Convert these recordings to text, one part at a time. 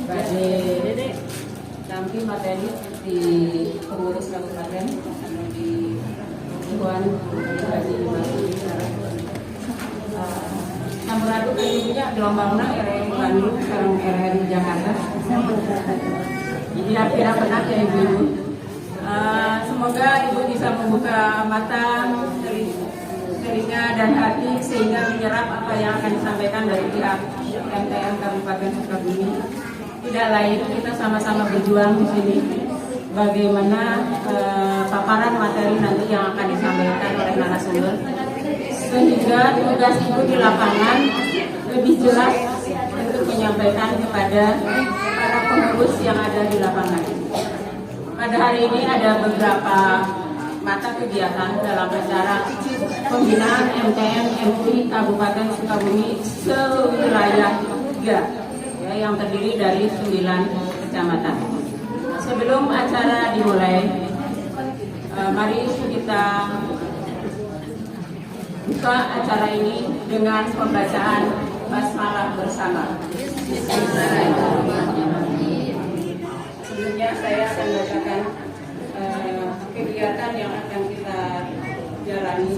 Bade kami materi di pengurus kabupaten di Tuan Bade Samburaduk punya gelombangnya RRI Bandung sekarang RRI Jakarta. Jadi tidak pernah ya Ibu. Semoga Ibu bisa membuka mata, telinga dan hati sehingga menyerap apa yang akan disampaikan dari pihak MTM Kabupaten Sukabumi. Tidak lain kita sama-sama berjuang di sini. Bagaimana paparan materi nanti yang akan disampaikan oleh narasumber, sehingga tugas Ibu di lapangan lebih jelas untuk menyampaikan kepada para pengurus yang ada di lapangan. Pada hari ini ada beberapa mata kegiatan dalam acara pembinaan MTM MUI Kabupaten Sukabumi sewilayah 3 ya, yang terdiri dari 9 kecamatan. Sebelum acara dimulai, mari kita buka acara ini dengan pembacaan basmalah bersama. Sebelumnya saya akan bacakan kegiatan yang akan kita jalani.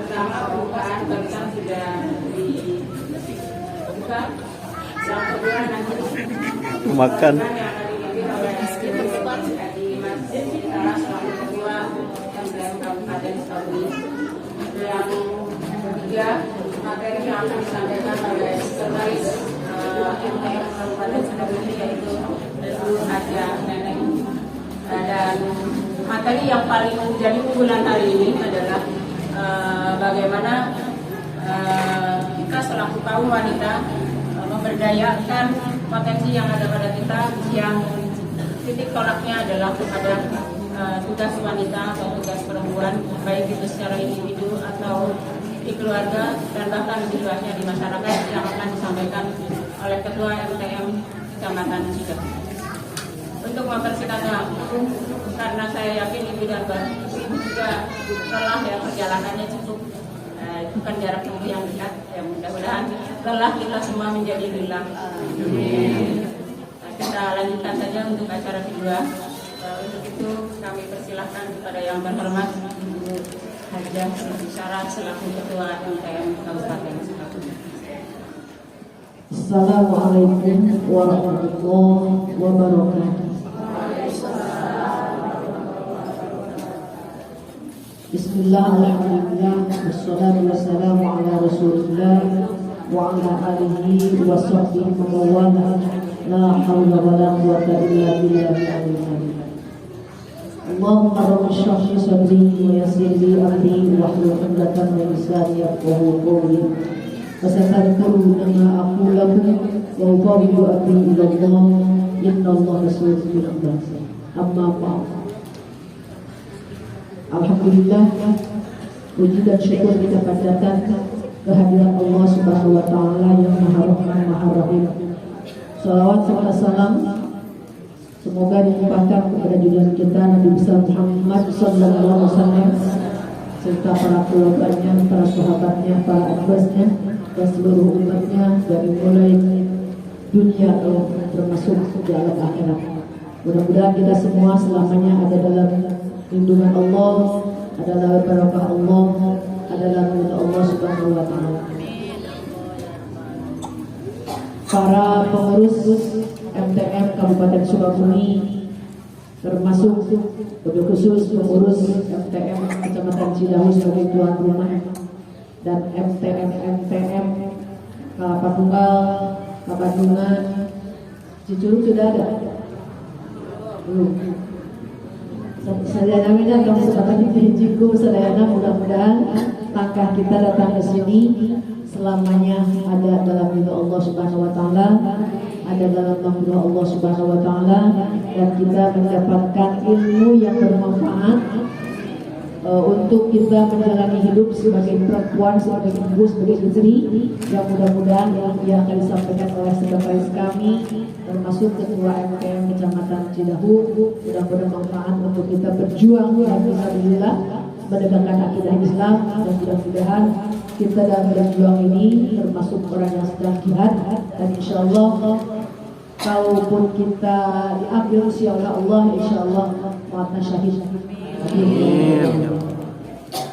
Pertama, pembukaan barisan sudah dibuka. Yang kedua nanti makan yang akan dipimpin oleh di Masjid Utara selaku Ketua MTM Kabupaten Sukabumi. Yang ketiga, materi yang akan disampaikan oleh Sekretaris MTM Kabupaten Sukabumi yaitu Ibu Haja Neneng. Dan materi yang paling menjadi unggulan hari ini adalah bagaimana kita selaku kaum wanita memberdayakan potensi yang ada pada kita, yang titik tolaknya adalah kepada tugas wanita atau tugas perempuan, baik itu secara individu atau di keluarga dan bahkan lebih luasnya di masyarakat, yang akan disampaikan oleh Ketua MTM Kecamatan Cidahu. Untuk mempersingkat waktu, karena saya yakin Ibu dan Ibu juga lelah ya, perjalanannya cukup bukan jarak tempuh yang dekat, ya mudah-mudahan lelah kita semua menjadi lelah. Nah, kita lanjutkan saja untuk acara kedua. Untuk itu kami persilahkan kepada yang terhormat Ibu Hajah berbicara selaku Ketua MTM Kabupaten Sukabumi. Assalamualaikum warahmatullahi wabarakatuh. Bismillah, alhamdulillah, wassalatu wassalamu ala rasulillah wa ala alihi wa sahbihi wa mawala, la hawla wa la quwwata illa billahil aliyyil. Allahumma rabbi shrah li sadri wa yassir li amri wahlul 'uqdatam min lisani yafqahu qawli. Fasatadkuruna ma aqulu lakum wa ufawwidu amri ila Allah, innallaha basirun bil ibad. Amma ba'd. Alhamdulillah, puji dan syukur kita panjatkan kehadiran Allah Subhanahu wa taala yang Maha Rahman Maha Rahim. Salawat serta salam semoga dilimpahkan kepada junjungan kita Nabi besar Muhammad sallallahu alaihi wasallam serta para keluarganya, para sahabatnya, para ahbabnya dan seluruh umatnya dari mulai dunia termasuk di alam akhirat. Mudah-mudahan kita semua selamanya ada dalam lindungan Allah, adalah barakah Allah, adalah ridha Allah Subhanahu wa taala. Para pengurus MTM Kabupaten Sukabumi, termasuk wabil khusus pengurus MTM Kecamatan Cidahu sebagai tuan rumah, dan MTM Kelapa Tunggal, Kapandungan, Cicurug sudah ada? Belum. Saya namanya kamu sebagai dijiku, sedayana mudah-mudahan langkah kita datang ke sini selamanya ada dalam ridha Allah Subhanahu wa taala, ada dalam mahfirah Allah Subhanahu wa taala, dan kita mendapatkan ilmu yang bermanfaat untuk kita menjalani hidup sebagai perempuan, sebagai ibu, sebagai istri, yang mudah-mudahan yang akan disampaikan oleh sekretaris kami termasuk Ketua MTM Kecamatan Cidahu mudah-mudahan bermanfaat untuk kita berjuang dan fisabilillah menegakkan akidah Islam, dan mudah-mudahan kita dalam berjuang ini termasuk orang yang sedang jihad, dan insyaallah kalaupun kita diambil usia oleh Allah, insya Allah mata syahid.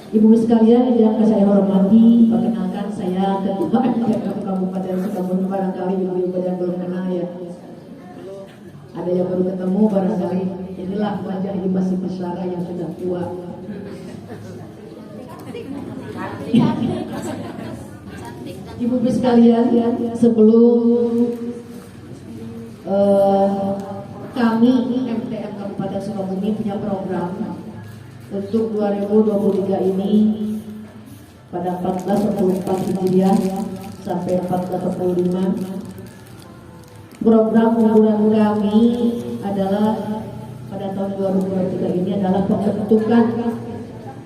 Ibu sekalian yang saya hormati, perkenalkan saya Ketua MPM Kabupaten Sukabumi. Barangkali ibu-ibu yang belum kenal ya, ada yang baru ketemu barangkali. Inilah wajah Ibu Sarah yang sudah tua. Ibu sekalian, sebelum kami MTM Kabupaten Sukabumi punya program untuk 2023 ini pada 1444 Hijriah sampai 1445. Program unggulan kami adalah pada tahun 2023 ini adalah pembentukan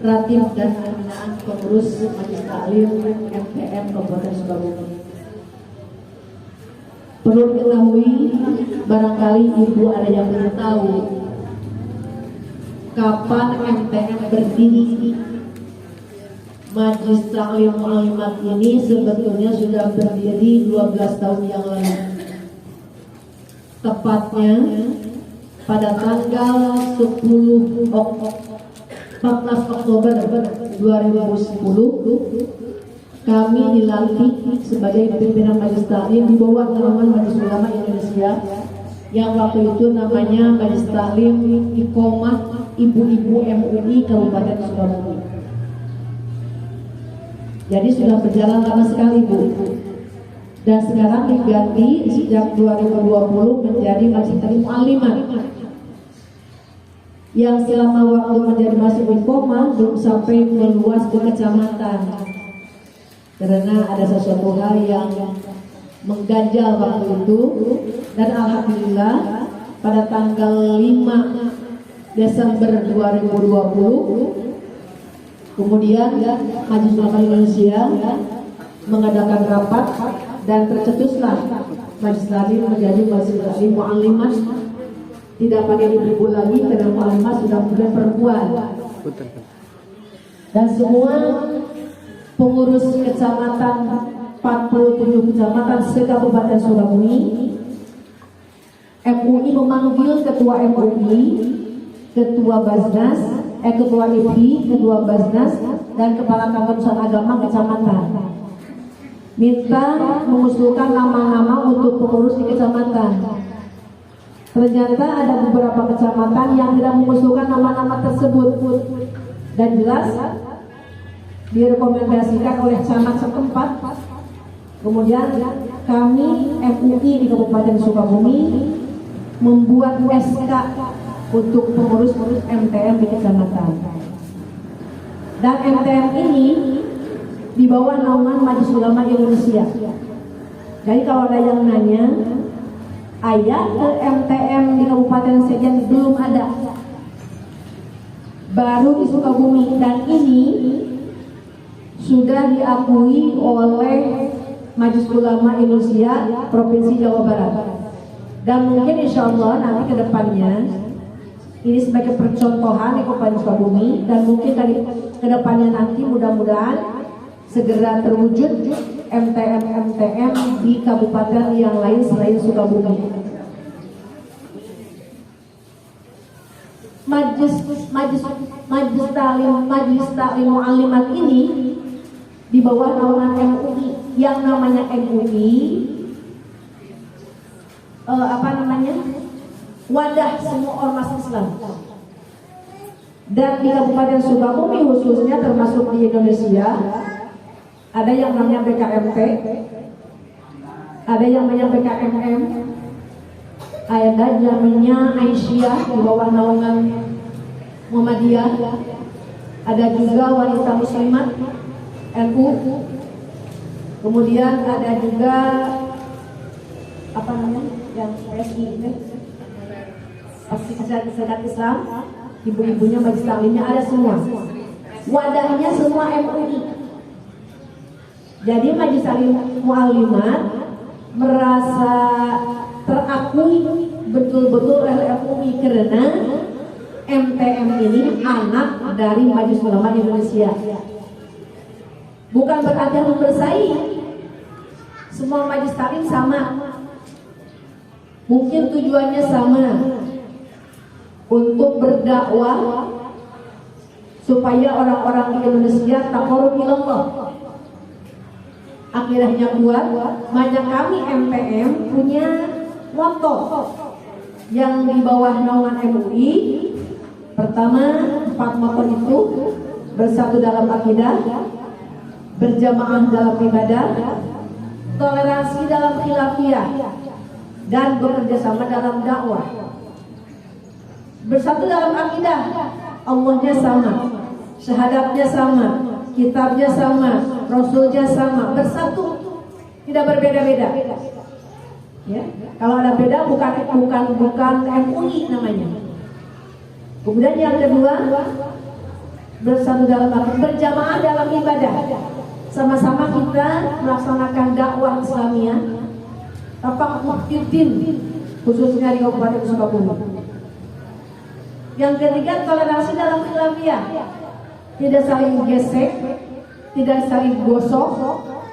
Ratib dan pembinaan pengurus Majelis Taklim MTM Kabupaten Sukabumi. Perlu diketahui, barangkali ibu ada yang belum tahu kapan MTM berdiri. Majelis Taklim Mu'allimat ini sebetulnya sudah berdiri 12 tahun yang lalu. Tepatnya pada tanggal 14 Oktober 2010 kami dilantik sebagai pimpinan Majelis Taklim di bawah naungan Majelis Ulama Indonesia yang waktu itu namanya Majelis Taklim Iqomah Ibu-Ibu MUI Kabupaten Sukabumi. Jadi sudah berjalan lama sekali Bu. Dan sekarang diganti sejak 2020 menjadi Majelis Taklim Mu'allimat yang selama waktu menjadi masih Iqomah belum sampai meluas ke kecamatan karena ada sesuatu hal yang mengganjal waktu itu. Dan alhamdulillah pada tanggal 5 Desember 2020 kemudian Majelis Ulama Indonesia mengadakan rapat dan tercetuslah Majelis Taklim menjadi Majelis Taklim Mu'allimat. Tidak pakai ibu-ibu lagi karena mu'allimat sudah bukan perempuan. Dan semua pengurus kecamatan 47 kecamatan se-Kabupaten Sukabumi, MUI memanggil ketua MUI, ketua Basnas, ketua IPI, ketua Basnas, dan kepala kantor urusan agama kecamatan. Minta mengusulkan nama-nama untuk pengurus di kecamatan. Ternyata ada beberapa kecamatan yang tidak mengusulkan nama-nama tersebut dan jelas direkomendasikan oleh camat setempat. Kemudian kami MUI di Kabupaten Sukabumi membuat SK untuk pengurus-pengurus MTM di kecamatan. Dan MTM ini di bawah naungan Majelis Ulama Indonesia. Jadi kalau ada yang nanya, ayah ke MTM di Kabupaten Sejan belum ada, baru di Sukabumi, dan ini sudah diakui oleh Majelis Ulama Indonesia Provinsi Jawa Barat. Dan mungkin insya Allah nanti ke depannya ini sebagai percontohan di Kabupaten Sukabumi, dan mungkin dari ke depannya nanti mudah-mudahan segera terwujud MTM di kabupaten yang lain selain Sukabumi. Majelis Taklim Mu'allimat ini di bawah naungan MUI yang namanya MUI wadah semua ormas Islam. Dan di Kabupaten Sukabumi khususnya termasuk di Indonesia ada yang namanya BKMT, ada yang namanya BKMM, ada namanya Aisyah di bawah naungan Muhammadiyah, ada juga Wanita Muslimat NU, kemudian ada juga yang PSI ini, Sadat Islam, ibu-ibunya Majelis Taklimnya ada semua, wadahnya semua MUI. Jadi Majelis Taklim Mu'allimat merasa terakui betul-betul oleh MUI karena MTM ini anak dari Majelis Ulama Indonesia. Bukan berarti bersaing, semua Majelis Taklim sama. Mungkin tujuannya sama, untuk berdakwah supaya orang-orang di Indonesia taqarrub ilallah, akhirnya kuat. Maka kami MPM punya moto yang di bawah naungan MUI. Pertama, 4 moto itu: bersatu dalam akidah, berjamaah dalam ibadah, toleransi dalam khilafiyah, dan bekerja sama dalam dakwah. Bersatu dalam akidah, Allahnya sama, syahadatnya sama, kitabnya sama, rasulnya sama, bersatu, tidak berbeda-beda. Ya, kalau ada beda bukan MUI namanya. Kemudian yang kedua, bersatu dalam akidah, berjamaah dalam ibadah. Sama-sama kita melaksanakan dakwah Islamiyah, tapak muqtiddin, khususnya di Kabupaten Sukabumi. Yang ketiga, toleransi dalam khilafiyah, tidak saling gesek, tidak saling gosok,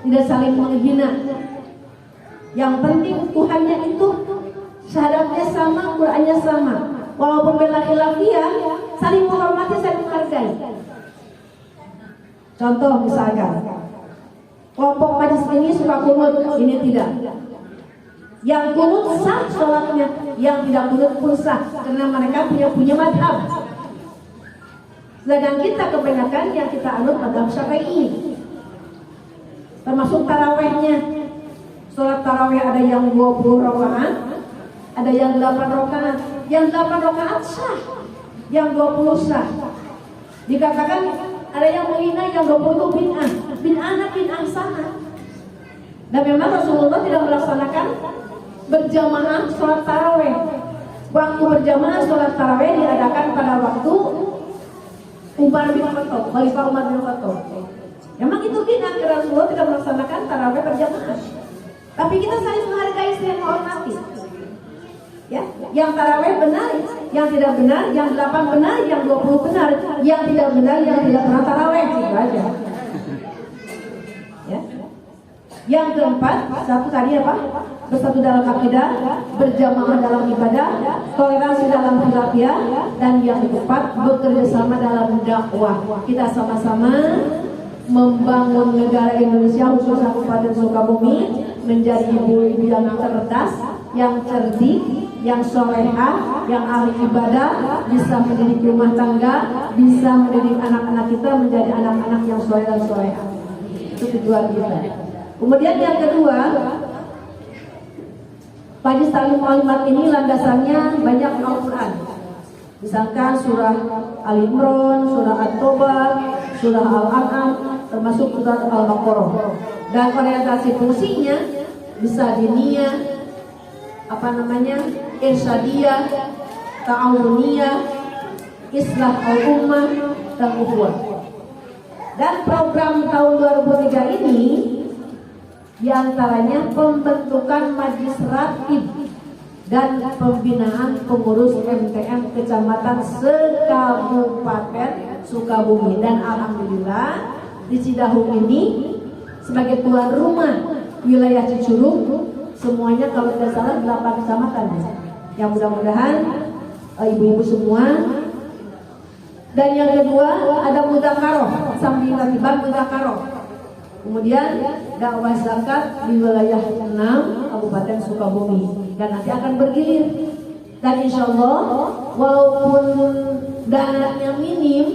tidak saling menghina. Yang penting Tuhannya itu, syahadatnya sama, Qur'annya sama. Walaupun beda khilafiyah, saling menghormati, saling menghargai. Contoh misalkan, kelompok majlis ini suka kunut, ini tidak. Yang kunut sah sholatnya, yang tidak kunut pun sah, karena mereka punya madhab. Sedangkan kita kebanyakan yang kita anut madhab Syafi'i, termasuk tarawehnya. Sholat taraweh ada yang 20 rakaat, ada yang 8 rakaat. Yang 8 rakaat sah, yang 20 sah. Dikatakan ada yang menghina yang 20 itu bid'ah. Bid'ah sana. Dan memang Rasulullah tidak melaksanakan berjamaah sholat taraweh. Waktu berjamaah sholat taraweh diadakan pada waktu Umar bin Khattab, Khalifah Umar bin Khattab. Memang itu bid'ah, Rasulullah tidak melaksanakan taraweh berjamaah. Tapi kita saling menghargai, saling menghormati. Ya, yang taraweh benar, yang tidak benar, yang 8 benar, yang 20 benar, yang tidak benar, yang tidak pernah taraweh, gitu aja. Ya. Yang keempat, satu tadi apa? Bersatu dalam akidah, berjamaah dalam ibadah, toleransi dalam khilafiyah, dan yang keempat, bekerja sama dalam dakwah. Kita sama-sama membangun negara Indonesia, khususnya Kabupaten Sukabumi, menjadi ibu-ibu yang cerdas, yang cerdik, yang solehah, yang ahli ibadah, bisa mendidik rumah tangga, bisa mendidik anak-anak kita menjadi anak-anak yang soleh dan solehah. Itu tujuan kita. Kemudian yang kedua, Majlis Ta'lim Mu'allimat ini landasannya banyak Al-Quran. Misalkan surah Al-Imran, surah At-Taubah, surah Al-An'am, termasuk surah Al-Baqarah. Dan orientasi fungsinya bisa diniyah, irsyadiyah, ta'awuniyah, islah al-ummah, dan ukhuwah. Dan program tahun 2003 ini diantaranya pembentukan majlis ratib dan pembinaan pengurus MTM kecamatan se-Kabupaten Sukabumi. Dan alhamdulillah di Cidahu ini sebagai tuan rumah wilayah Cicurug, semuanya kalau tidak salah 8 kecamatan. Yang mudah-mudahan ibu-ibu semua. Dan yang kedua ada mudzakarah, sambil katiban mudzakarah. Kemudian dakwah zakat di wilayah 6 Kabupaten Sukabumi, dan nanti akan bergilir. Dan insya Allah walaupun dananya minim,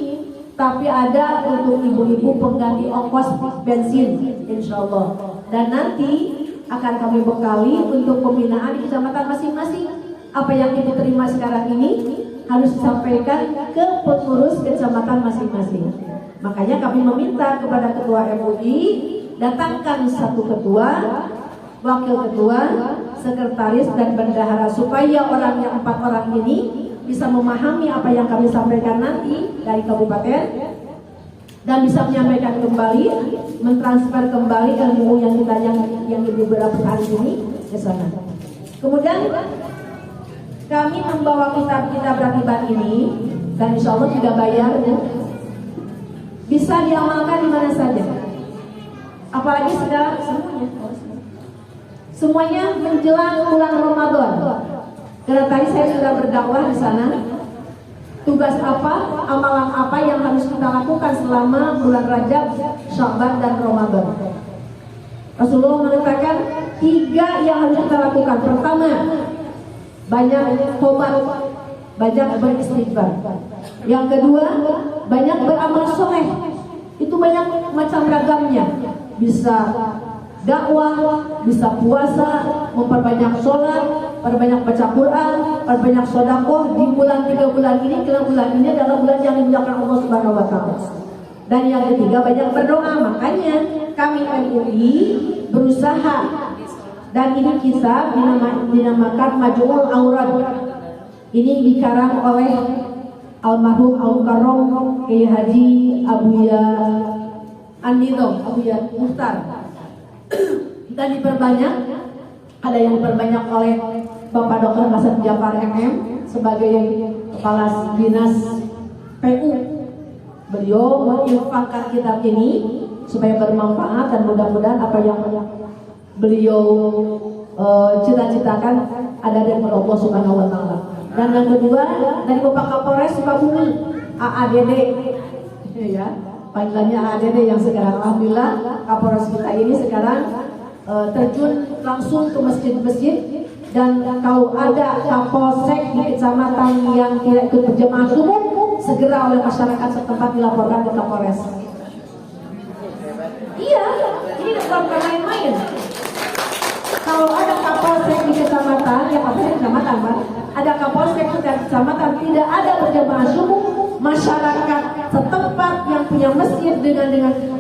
tapi ada untuk ibu-ibu pengganti ongkos bensin insya Allah. Dan nanti akan kami bekali untuk pembinaan di kecamatan masing-masing. Apa yang ibu terima sekarang ini harus disampaikan ke pengurus kecamatan masing-masing. Makanya kami meminta kepada ketua MUI, datangkan 1 ketua, wakil ketua, sekretaris, dan bendahara, supaya orang yang 4 orang ini bisa memahami apa yang kami sampaikan nanti dari kabupaten, dan bisa menyampaikan kembali, mentransfer kembali ilmu yang kita yang di beberapa hari ini ke sana. Kemudian kami membawa kitab-kitab ratiban ini, dan insya Allah tidak bayar, bisa diamalkan di mana saja. Apalagi sekarang semuanya menjelang bulan Ramadan. Karena tadi saya sudah berdakwah di sana. Tugas apa, amalan apa yang harus kita lakukan selama bulan Rajab, Sya'ban dan Ramadan. Rasulullah mengatakan 3 yang harus kita lakukan. Pertama, banyak tobat, banyak beristighfar. Yang kedua, banyak beramal soleh. Itu banyak macam ragamnya. Bisa dakwah, bisa puasa, memperbanyak sholat, perbanyak baca Quran, perbanyak sedekah di bulan 3 bulan ini. Karena bulan ini adalah bulan yang dimuliakan Allah Subhanahu wa taala. Dan yang ketiga, banyak berdoa. Makanya kami MUI berusaha, dan ini kisah dinamakan Majmu'ul Aurad. Ini dikarang oleh almarhum Al-Karom Kiai Haji Abuya An-Nidham, Abuya Muhtar. Dan diperbanyak, ada yang diperbanyak oleh Bapak Dr. Hasan Jafar MM sebagai Kepala Dinas PU. Beliau menginfakkan kitab ini supaya bermanfaat, dan mudah-mudahan apa yang beliau cita-citakan ada dari Allah Subhanahu wa taala. Dan yang kedua, dari Bapak Kapolres Sukabumi, AADD, ya, panggilannya AADD, yang sekarang alhamdulillah Kapolres kita ini sekarang terjun langsung ke masjid-masjid. Dan kalau ada kapolsek di kecamatan yang tidak ikut berjamaah subuh, segera oleh masyarakat setempat dilaporkan ke Kapolres. Iya, ini bukan main-main. Kalau ada kapolsek di kecamatan, ya kapolsek kecamatan, Pak. Ada kapolsek di kecamatan tidak ada berjamaah subuh, masyarakat setempat yang punya masjid dengan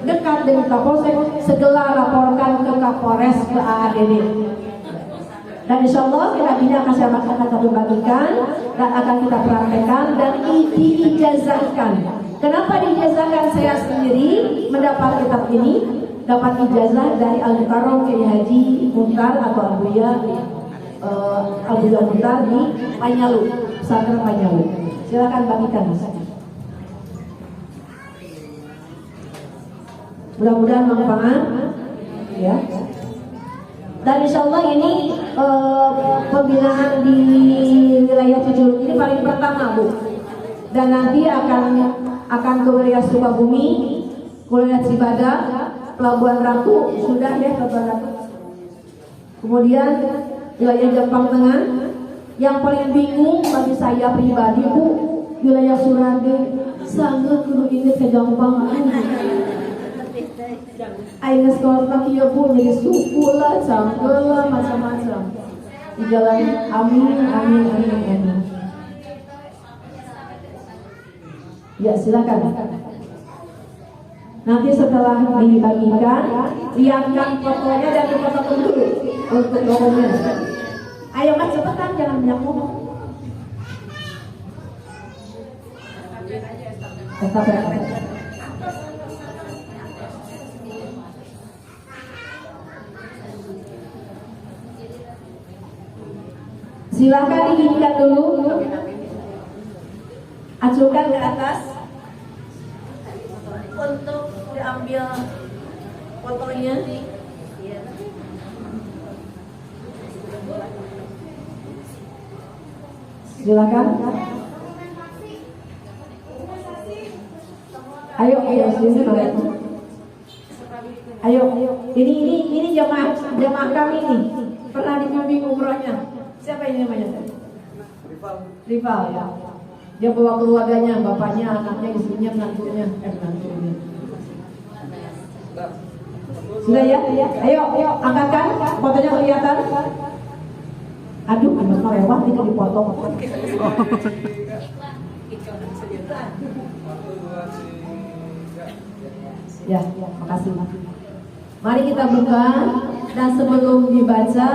dekat dengan kapolsek segera laporkan ke Kapolres, ke AADD. Dan insya Allah ini akan kita bagikan dan akan kita praktekkan dan diijazahkan. Kenapa diijazahkan? Saya sendiri mendapat kitab ini, dapat ijazah dari Al-Mukarram Kiai Haji Muhtar atau Abuya Muhtar di Panyalu, pesantren Panyalu. Silakan bagikan, Mas. Mudah-mudahan manfaat, ya. Dan insya Allah ini pembinaan di wilayah Cijuluk ini paling pertama, Bu. Dan nanti akan ke wilayah Sukabumi, ke wilayah Cibadak, Pelabuhan Ratu sudah ya, Pelabuhan Ratu. Kemudian wilayah Jepang Tengah. Yang paling bingung bagi saya pribadi, Bu, wilayah Surade. Sangat kudu ini segampang. Aina sekolah kaki ya, Bu, jadi suku lah, campur lah, macam-macam. Di jalan amin, amin, amin, amin. Ya, silakan. Nanti setelah dibagikan, lihatkan fotonya dan difotokan dulu untuk dokumen. Ayo Mas, cepetan, jangan banyak ngomong. Tetap ya. Silakan diinginkan dulu, acukan ke atas untuk diambil fotonya. Silakan. Ayo sini. Ayo, ini jamaah kami nih. Pernah dibimbing umrohnya. Siapa ini namanya? Rival ya. Dia bawa keluarganya, bapaknya, anaknya, istrinya, menantunya. Menantunya. Sudah ya? Ayo, angkatkan. Fotonya kelihatan. Aduh, anak lewat ini dipotong. Ya, makasih. Mari kita buka, dan sebelum dibaca,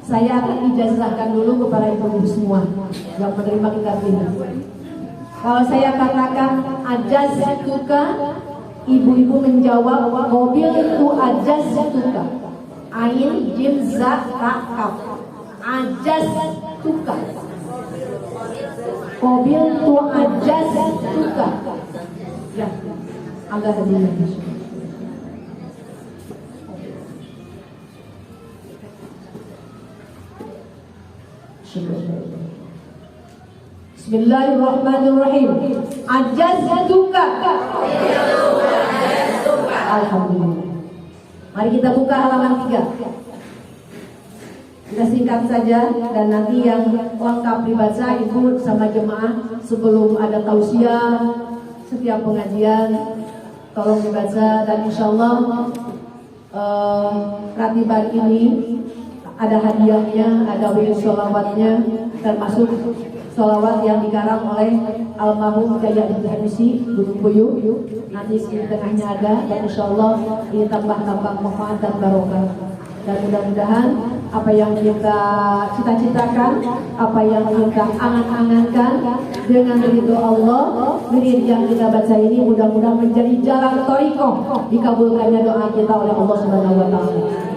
saya akan ijazahkan dulu kepada ibu-ibu semua yang menerima kitab ini. Kalau saya katakan ajaztuka, ibu-ibu menjawab mobil itu ajaztuka. Ain jim za ta kaf. Ajaztuka. Mobil itu ajaztuka. Ya, agak sedikit. Syukur. Bismillahirrahmanirrahim. Ajaztuka. Alhamdulillah. Mari kita buka halaman 3. Kita singkat saja dan nanti yang lengkap dibaca ibu sama jemaah sebelum ada tausiah setiap pengajian tolong dibaca dan insyaallah ratiban ini ada hadiahnya, ada wirid sholawatnya termasuk sholawat yang dikarang oleh almarhum Jaya Habisi Gunung Puyuh. Nanti di tengahnya ada dan insyaallah ditambah-tambah manfaat dan barokah. Dan mudah-mudahan apa yang kita cita-citakan, apa yang kita angan-angankan dengan ridho Allah, wirid yang kita baca ini mudah-mudahan menjadi jalan thariqah dikabulkannya doa kita oleh Allah Subhanahu wa taala.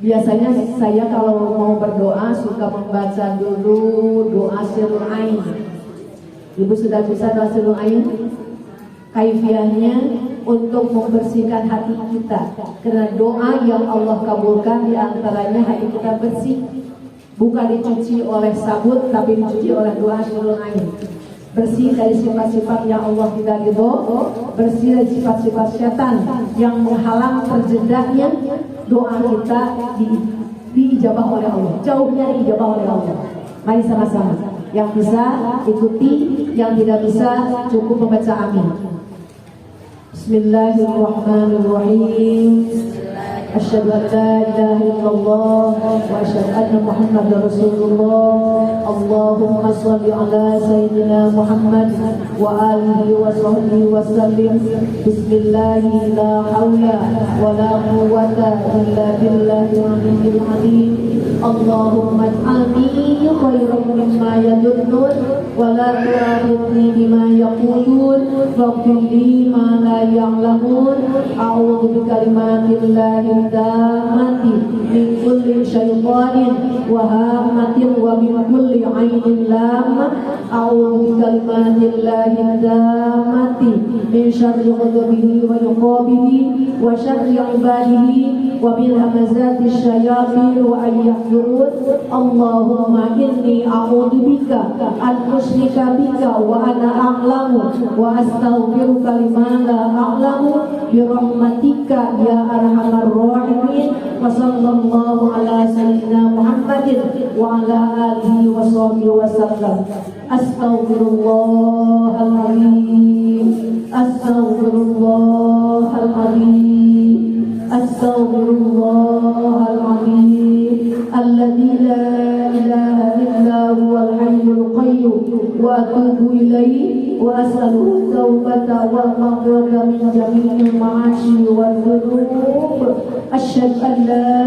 Biasanya saya kalau mau berdoa suka membaca dulu doa sirrul ain. Ibu sudah bisa doa sirrul ain? Kaifiahnya untuk membersihkan hati kita, karena doa yang Allah kabulkan diantaranya hati kita bersih, bukan dicuci oleh sabut tapi dicuci oleh doa sirrul ain. Bersih dari sifat-sifat yang Allah tidak ridho, bersih dari sifat-sifat setan yang menghalang terjedaknya doa kita diijabah oleh Allah, jauhnya diijabah oleh Allah. Mari sama-sama, yang bisa ikuti, yang tidak bisa cukup membaca amin. Bismillahirrahmanirrahim. Asyhadu an la ilaha illallah wa asyhadu anna Muhammadar Rasulullah. Allahumma shalli ala sayyidina Muhammad wa alihi wa sahbihi wa sallim. Bismillah, la haula wa la quwwata illa billahil aliyyil azim. Allahumma ij'alni khairan mimma yadunnun wa la tu'akhidhni bima yaqulun waghfir li ma la ya'lamun. A'udzu bikalimatillahi tammati min kulli syaitanin wa hamatin wa min kulli ainin lamah. A'udzu bikalimatillahi tammati min syarri ghadabihi wa iqabihi wa syarri ibadihi wa min hamazati syayatin wa ayyahurun. Allahumma inni a'udzu bika an usyrika bika wa ana a'lamu wa astaghfiruka lima la a'lamu bi rahmatika ya arhamar rahimin. Wa sallallahu ala sayyidina Muhammadin wa ala alihi wa sahbihi wa sallam. Astaghfirullahaladzim, astaghfirullahaladzim, astaghfirullahaladzim. Alladzi la ilaha illa huwal hayyul qayyum wa atubu ilaihi wa as'aluhu taubata wal maghfirata min jami'il ma'asi wal dhunub. Asyhadu an la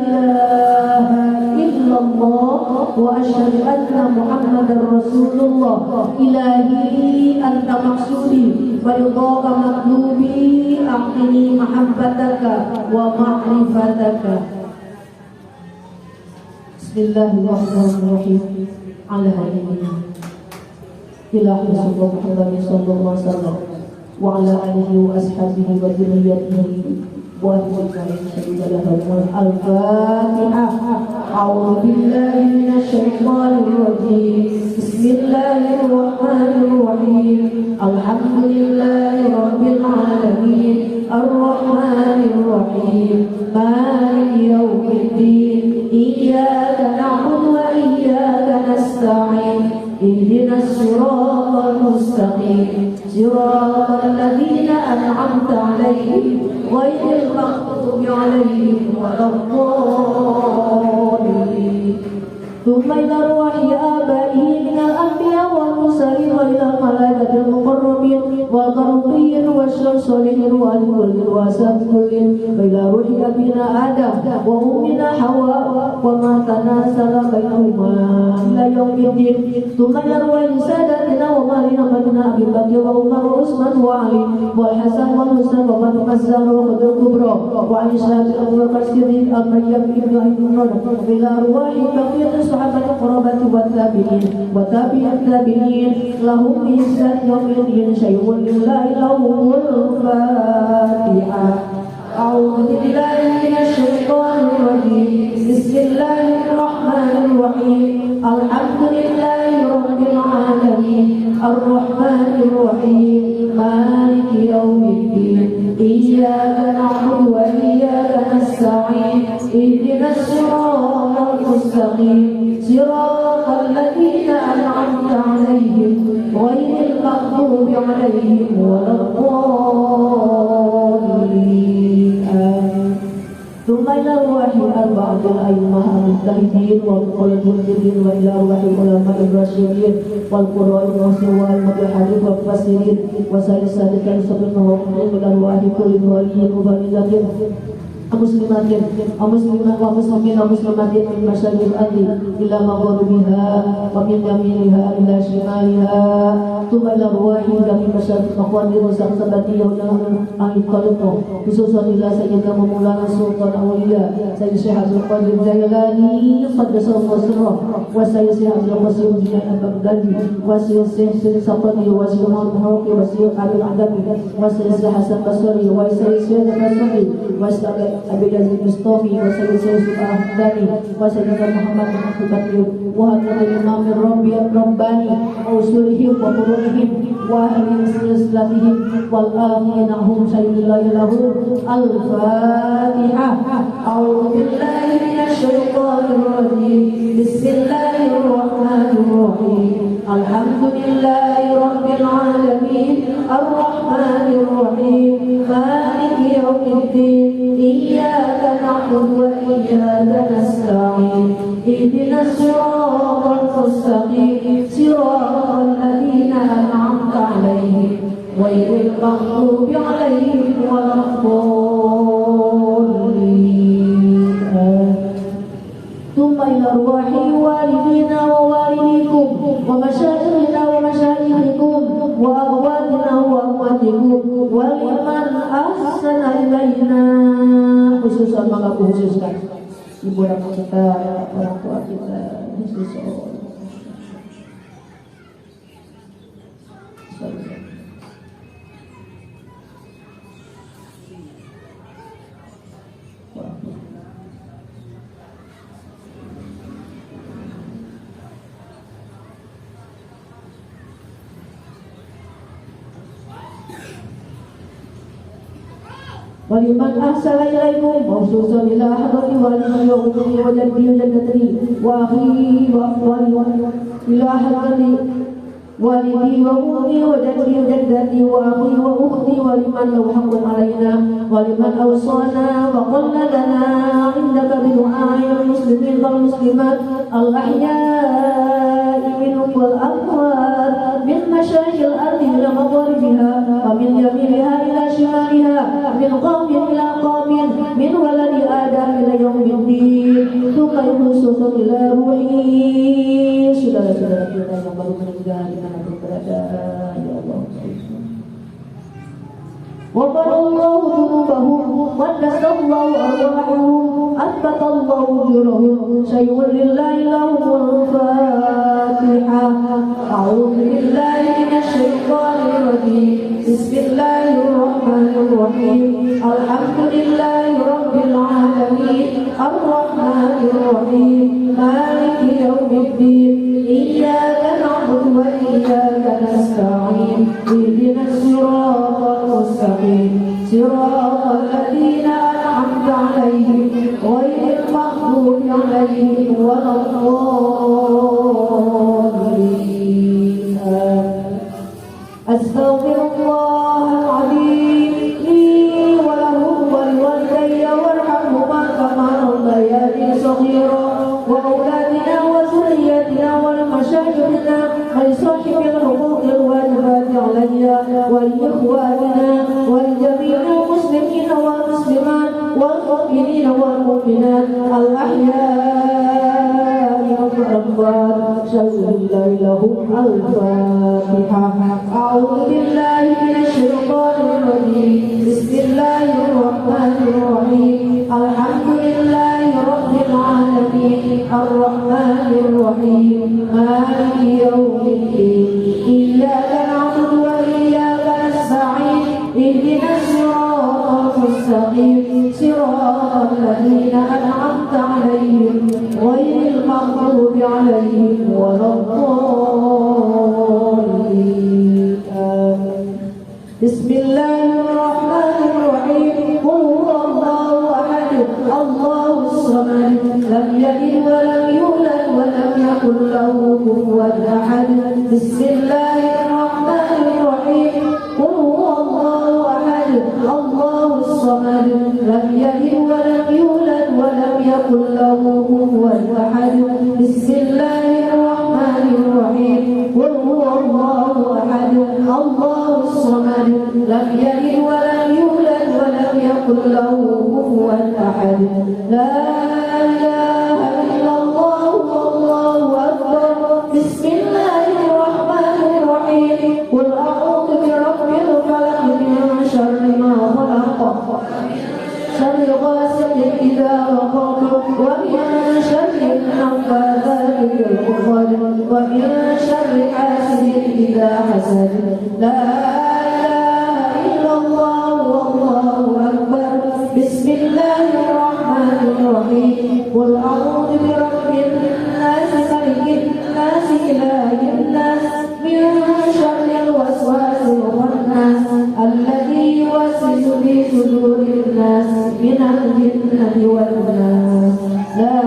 ilaha illallah wa asyhadu anna Muhammadar Rasulullah. Ilahi anta maksudi wa ridhaka matlubi, aqini mahabbataka wa ma'rifataka. Bismillahirrahmanirrahim. Ala hadina ila Rasulullah Muhammad sallallahu alaihi wasallam wa ala alihi wa ashabihi wa dzurriyyatihi wa al-Fatihah. A'udzu billahi minasy syaithanir rajim. Bismillahirrahmanirrahim. Alhamdulillahi rabbil alamin. Ar-Rahmanir Rahim. Maliki yaumiddin. Iyyaka na'budu wa iyyaka nasta'in. Ihdinas siratal mustaqim. Siratal ladzina an'amta 'alaihim ghairil maghdubi 'alaihim waladdallin. Tsumma ila ruhi abaihi minal anbiya wal mursalin wa ila malaikatil muqarrabin wal qarabin wasyamsalihin wal kulli wasakullin wa ila ruhi abina Adam wa ummina Hawa wa ma tanasala bainahuma ila yaumiddin. Tsumma ila ruhi sadatina wa malina madina Abi Bakr wa Umar wa Utsman wa Ali wal Hasan wal Husain wa Fatimah Zahra wa Khadijah Kubra wa Aisyah Abu Bakar Siddiq Al-Maryam ibnu Imran wa ila ruhi baqiyat sahabat qurabati wa tabi'in wa tabi'at tabi'in lahum bi ihsan yawmin syai'un lillahi lahumul Fatihah. A'udzu billahi minasy syaithanir rajim. Bismillahirrahmanirrahim. Alhamdulillahi Rabbil Alamin Ar-Rahmanir Rahim Maliki Yawmiddin Iyyaka na'budu wa iyyaka nasta'in Ihdinas siratal mustaqim Siratal ladzina an'amta 'alaihim ghairil maghdubi 'alaihim waladdallin. ثم إلى أرواح أربعة الأئمة المجتهدين والمنذرين وإلى أرواح العلماء الراشدين والقراء المعصومين والمتحرف والمفسرين وسائر السادة المستقيمين وإلى أرواح كل ولي وفريضة muslimatin muslimat wa muslimin wa muslimatin min masyariqil ardi ila magharibiha wa min yaminiha ila shimaliha thumma ila ruwahi min masyariqil maqadir wa saqsabati wa al qalbu khususan ila sayyidina maulana sultan awliya sayyid syekh Abdul Qadir Jailani qaddasallahu sirrahu wa sayyid syekh Abdul Qasim Jailani Baghdadi wa sayyid syekh Saqani wa sayyid Muhammad wa sayyid Abdul Adabi wa sayyid Hasan Basri wa sayyid Syekh Basri wa sayyid Abi Yazid Mustafi wa sayyid Syekh Ahmadi wa sayyid Muhammad Al-Fatih wa hadhihi Imam Rabbani wa usulihim wa furu'ihim wa ahli silsilatihim wal akhinahum sayyidillah lahu al-Fatihah. A'udzu billahi minasy syaithanir rajim. Bismillahirrahmanirrahim. Alhamdulillahi rabbil alamin ar-rahmanir rahim maliki yaumiddin iyyaka na'budu wa iyyaka nasta'in ihdinas siratal mustaqim siratal ladzina an'amta 'alaihim ghairil maghdubi 'alaihim waladdallin. Thumma ila arwahi walidina wa walidikum wa masyayikhina wa masyayikhikum wa akhwatina wa akhwatikum wa liman ahsana ilaina, khususan mengkhususkan ibu bapak kita, orang tua kita, khusus waliman ahsana ilaikum khususan ila hadrati walidi wa ummi wa jaddi wa jaddati wa akhi wa akhwali ila hadrati walidi wa ummi wa jaddi wa jaddati wa akhi wa ukhti wa liman lahu haqqun alaina wa liman awsana wa qala lana indaka bi du'a'il muslimin wal muslimat al ahya'i minhum wal amwat min masyayikhil ardi ila magharibiha wa min yaminiha ila shimaliha min qawmin ila qawmin min waladi adam ila yaumiddin thumma khususan ila ruhi saudara-saudara kita yang baru meninggal dimanapun berada, ya Allah. Wabarallahu dhunubahum wa nasallahu arwahum athbatallahu ujurahum sayyul lillahi lahumul fatihah. A'udzu billahi minasy syaithanir rajim. Bismillahirrahmanirrahim. Alhamdulillahi rabbil alamin ar-rahmanir rahim maliki yaumiddin iyyaka na'budu wa iyyaka nasta'in ihdinas siratal mustaqim siratal ladzina an'amta 'alaihim ghairil maghdubi 'alaihim waladdallin. Astaghfirullahaladzim li wa lahum wa liwalidayya warhamhuma kama rabbayani shaghira wa auladina wa zurriyyatina wa masyayikhina wa li sahibil huquqil wajibati 'alayya wa li ikhwanina wa li jami'il muslimina wal muslimat wal mu'minina wal mu'minat al ahya'i wal amwat sallallahu lahum al-fatihah. A'udzu billahi minasy syaithanir rajim. Bismillahirrahmanirrahim. Alhamdulillahi rabbil alamin ar-rahmanir rahim maliki yaumiddin iyyaka na'budu wa iyyaka nasta'in ihdinas siratal mustaqim siratal ladzina an'amta 'alaihim ghairil maghdubi 'alaihim Bismillahirrahmanirrahim. Qul huwallahu ahad, Allahus samad, lam yalid wa lam yulad wa lam yakul lahu kufuwan ahad. Bismillahirrahmanirrahim. Qul huwallahu ahad, Allahus samad, lam yalid wa lam yulad wa lam yakul lahu kufuwan ahad. Bismillahirrahmanirrahim. Qul huwallahu ahad, Allahus samad, lam yalid wa lam yulad wa lam yakul lahu kufuwan ahad. La ilaha illallah wallahu akbar. Bismillahirrahmanirrahim. Qul a'udzu birabbil falaq min syarri ma khalaq, syarri ghasiqin idza waqab, wa min syarri naffathati fil 'uqad, wa min syarri hasidin idza hasad. La ilaha illallah wallahu akbar. Bismillahirrahmanirrahim. Qul a'udzu birabbin nas, malikin nas, ilahin nas, min syarril waswasil khannas, alladzi yuwaswisu fi sudurin nas, minal jinnati wan nas. La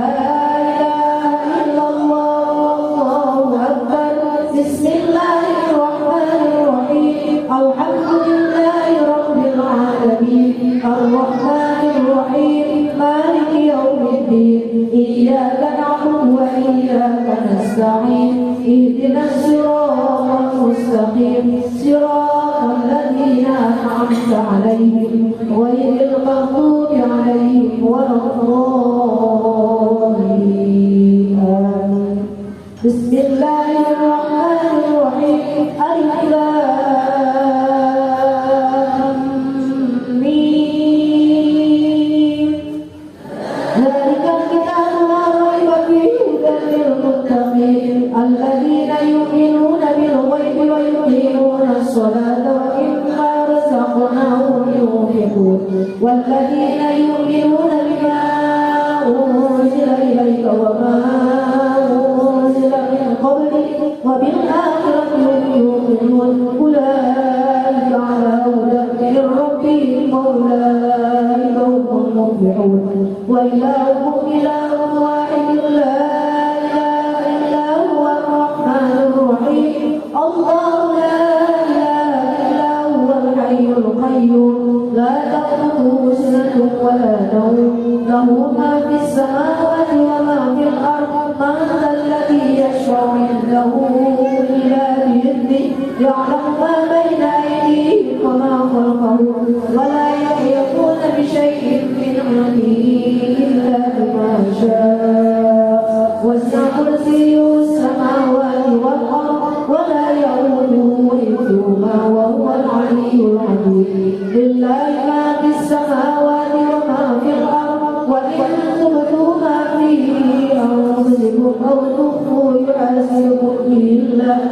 ilaha illallah wallahu akbar. Bismillahirrahmanirrahim. Alhamdulillahi rabbil alamin, arrahmanir rahim, maliki yaumiddin, iyyaka na'budu wa iyyaka nasta'in, ihdinas siratal mustaqim, siratal ladzina an'amta 'alaihim ghairil maghdubi 'alaihim waladdallin. Amin. Bismillahirrahmanirrahim. Alif lam mim. Dzalikal kitabu la raiba fihi hudan lil muttaqin, alladzina yu'minuna bil ghaibi wa yuqimuna as-salata wa mimma razaqnahum yunfiqun, walladzina yu'minuna bima unzila ilayka wa ma وبالآخرة هم يوقنون أولئك على هدى من ربهم وأولئك هم المفلحون. وإلهكم إله واحد لا إله إلا هو الرحمن الرحيم. الله لا إله إلا هو الحي القيوم، لا تأخذه سنة ولا نوم، له ما في السماوات وما في الأرض. من ذا الذي يشفع عنده إلا بإذنه، يعلم ما بين أيديهم وما خلفهم، ولا يحيطون بشيء من علمه إلا بما شاء. وسع كرسيه السماوات والأرض ولا يؤوده حفظهما وهو العلي العظيم. لله ما في السماوات وما في الأرض، وإن تبدوا ما في أنفسكم أو تخفوا يحاسبكم به الله،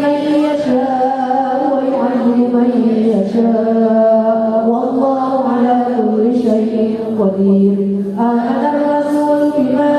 من يشاء ويعذب من يشاء، والله على كل شيء قدير. آمن الرسول بما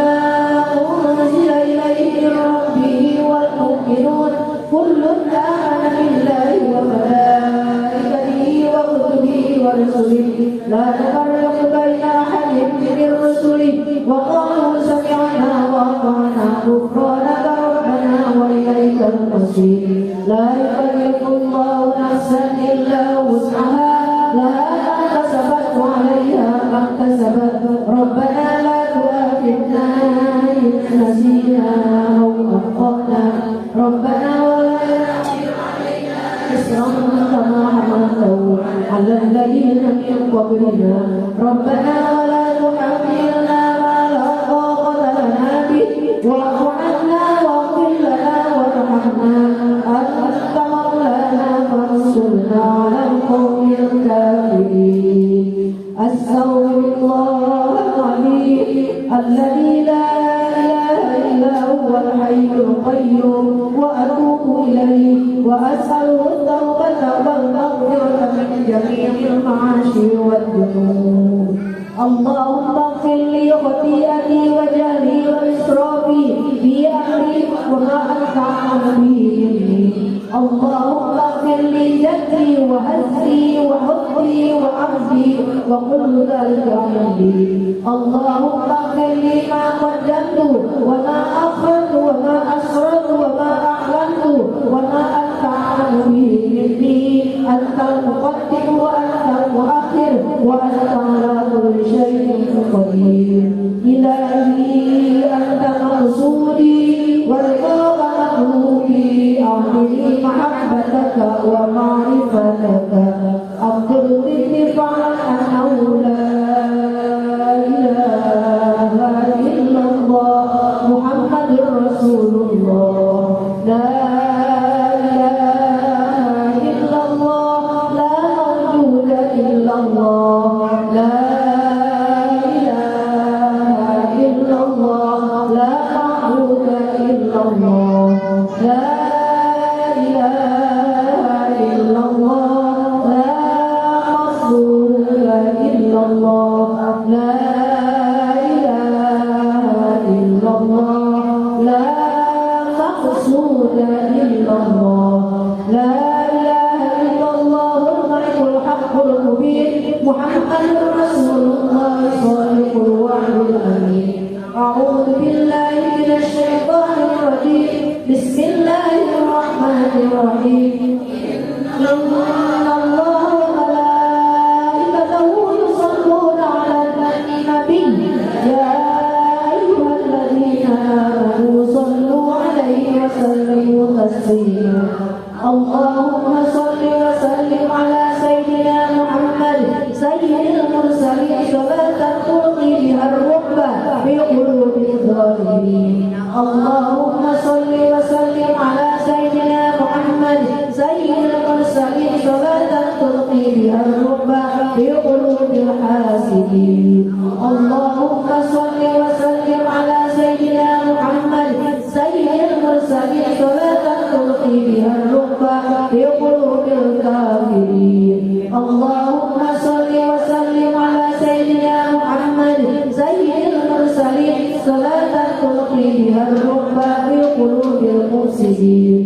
أنزل إليه من ربه والمؤمنون كل آمن بالله وملائكته وكتبه ورسله لا نفرق بين أحد من رسله، وقالوا سمعنا وأطعنا غفرانك ربنا وإليك المصير. لا يكلف الله نفسا إلا وسعها، لها ما كسبت وعليها ما اكتسبت. ربنا لا تؤاخذنا إن نسينا أو أخطأنا، ربنا ولا تحمل علينا إصرا كما حملته على الذين من قبلنا، ربنا ولا تحملنا ما لا طاقة لنا به، واعف عنا واغفر لنا وارحمنا، أنت مولانا فانصرنا على القوم الكافرين. أستغفر الله العظيم الذي لا إله إلا هو الحي القيوم، وأتوب إليه وأسأله التوبة والمغفرة من جميع المعاصي والذنوب. اللهم اغفر لي خطيئتي وجهلي وإسرافي في أمري وما أنت أعلم به مني. اللهم اغفر لي جدي وهزي وحبي وعبدي وكل ذلك عندي. اللهم اغفر لي ما قدمت وما أخرت وما أسررت وما أعلنت وما أنت أعلم به مني. أنت المقدم وأنت المؤخر وأنت على كل شيء قدير. إلهي أنت مقصودي ورضاك مطلوبي. أعطني محبتك ومعرفتك. أخبرني فعلا أنه لا إله إلا الله محمد رسول الله. لا إله إلا الله لا موجود إلا الله. لا إله إلا الله لا معبود إلا الله. لا إله إلا الله لا مخلوق إلا الله. لا إله إلا الله لا مقصود إلا الله. لا إله إلا الله الملك الحق المبين محمد رسول الله صادق الوعد الأمين. أعوذ بالله من الشيطان الرجيم. بسم الله الرحمن الرحيم. إن الله وملائكته يصلون على النبي يا أيها الذين آمنوا صلوا عليه وسلموا تسليما. اللهم صل وسلم على سيدنا محمد سيد المرسلين صلاة تلقي بها الركبة في قلوب الظالمين. اللهم صل وسلم على سيدنا محمد سيد المرسلين صلاة تلقي بها الركبة في قلوب الحاسدين. اللهم صل وسلم على سيدنا محمد سيد المرسلين صلاة تلقي بها الركبة في قلوب الكافرين. اللهم صل وسلم على سيدنا محمد سيد المرسلين صلاة تلقي بها الركبة في قلوب المفسدين.